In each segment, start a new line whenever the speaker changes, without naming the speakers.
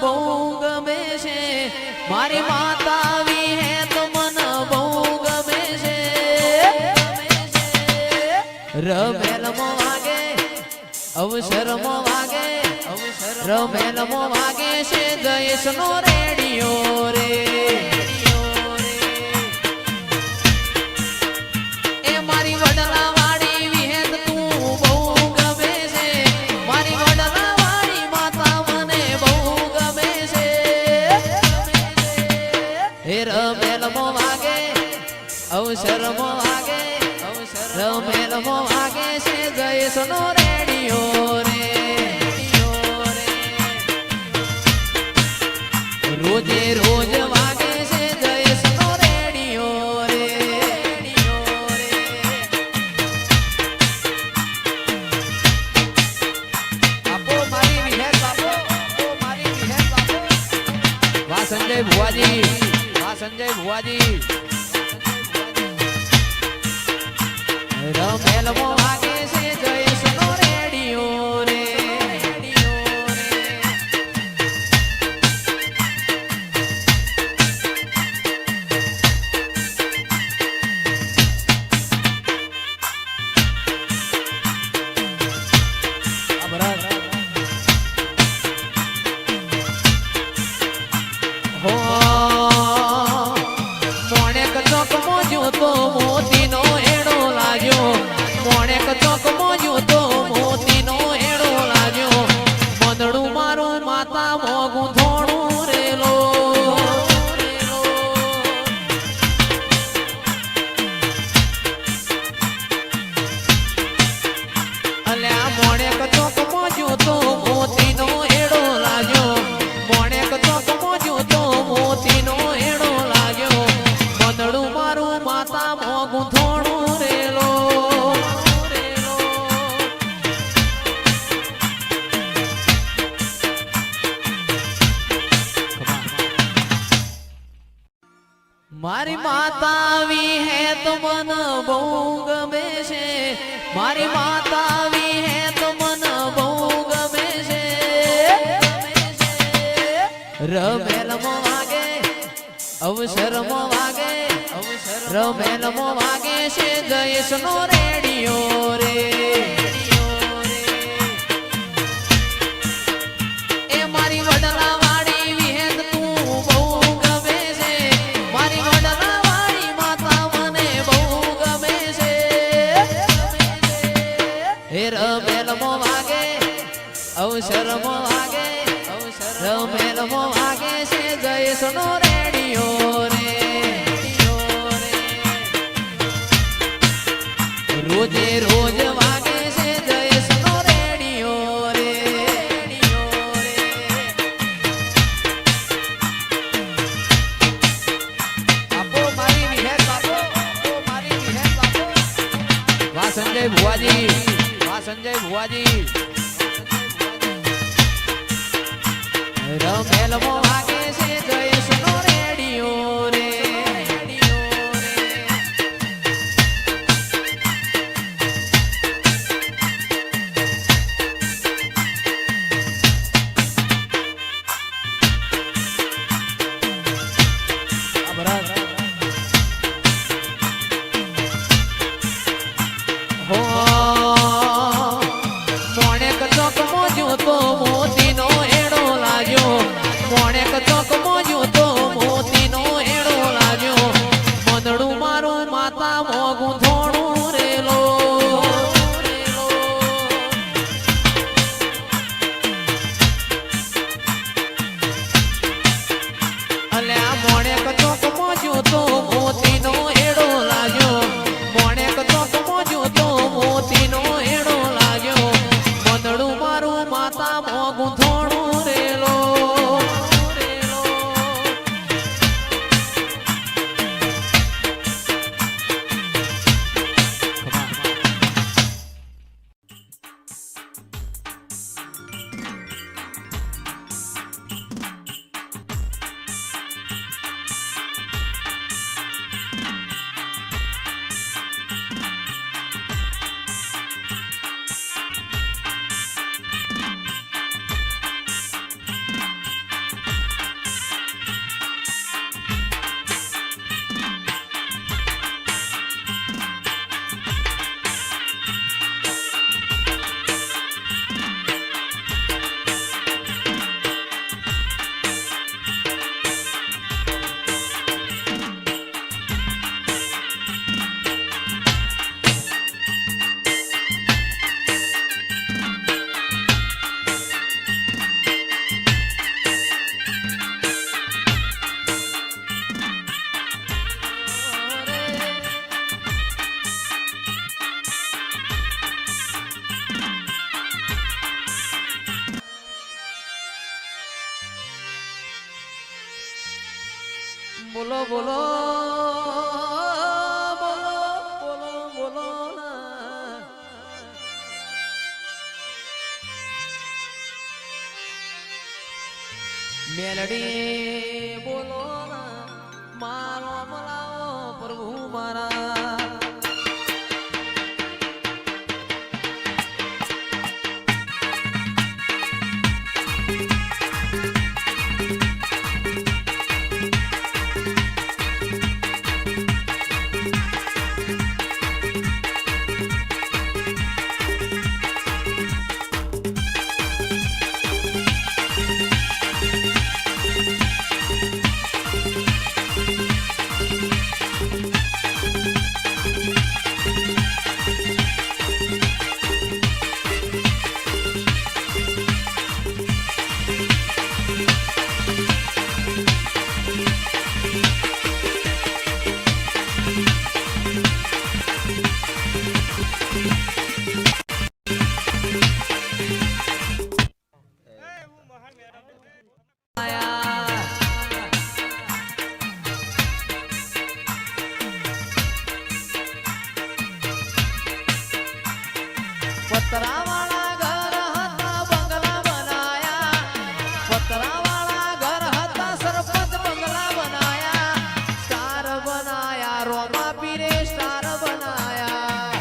બહુ ગમે છે મારી માતા આવી હે તો મને બહુ ગમે છે રમેલમો વાગે અવસરમો વાગે રમેલમો વાગે છે જયેશનો રેડિયો રે એ મારી વડલા વાડી વિહેત તું બહુ ગમે છે મારી વડલા વાડી માતા મને બહુ ગમે છે હે રમેલમો વાગે અવસરમો વાગે રમેલમો વાગે છે જયેશનો રેડિયો રે રોજે રોજ વાગે છે જયેશનો રેડિયો રે આપો મારી વિહેત આપો મારી વિહેત આપો વાહ સંજય ભુવાજી રમેલમો વાગે છે જયેશનો રેડિયો રે હો મોણેક ચોક મોજ્યો તો મોતીનો એડો લાગ્યો મોણેક ચોક મોજ્યો તો મોતીનો એડો લાગ્યો મંદડું મારું માતા મોગું થોડું રેલો અલ્યા મોણેક ચોક મોજ્યો તો મોતીનો એડો લાગ્યો મોણેક ચોક મોજ્યો તો મોતીનો એડો લાગ્યો મંદડું મારું માતા મોગું થોડું રેલો મારી માતા આવી હે તો મને બહુ ગમે છે મારી માતા આવી હે તો મને બહુ ગમે છે રમેલમો વાગે અવસરમો વાગે રમેલમો વાગે છે જયેશનો રેડિયો રે એ મારી વડલા વાડી વિહેત તું બહુ ગમે છે મારી વડલા વાડી માતા મને બહુ ગમે છે હે રમેલમો વાગે અવસરમો વાગે રમેલમો વાગે છે જયેશનો રેડિયો રે રોજે રોજ વાગે છે જયેશનો રેડિયો રે આપો મારી વિહેત આપો મારી વિહેત આપો વાહ સંજય ભુવાજી રમેલમો વાગે છે જયેશનો રેડિયો રે હો મોણેક ચોક મોજ્યો તો મોતીનો એડો લાગ્યો મોણેક ચોક મોજ્યો બોલો બોલો બોલો બોલો બોલો મેલડી બોલો મારો મલાવો પ્રભુ મારા પતરાવાળા ઘર હતા બંગલા બનાયા પતરાવાળા ઘર હતા સરપંચ બંગલા બનાયા સ્ટાર બનાયા રોમા પીરે સ્ટાર બનાયા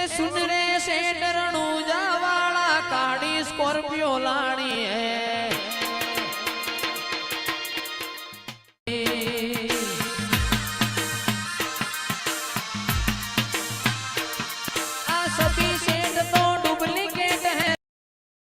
સુનરે શેઠ રણુજાવાળા કાળી સ્કોર્પિયો લાણી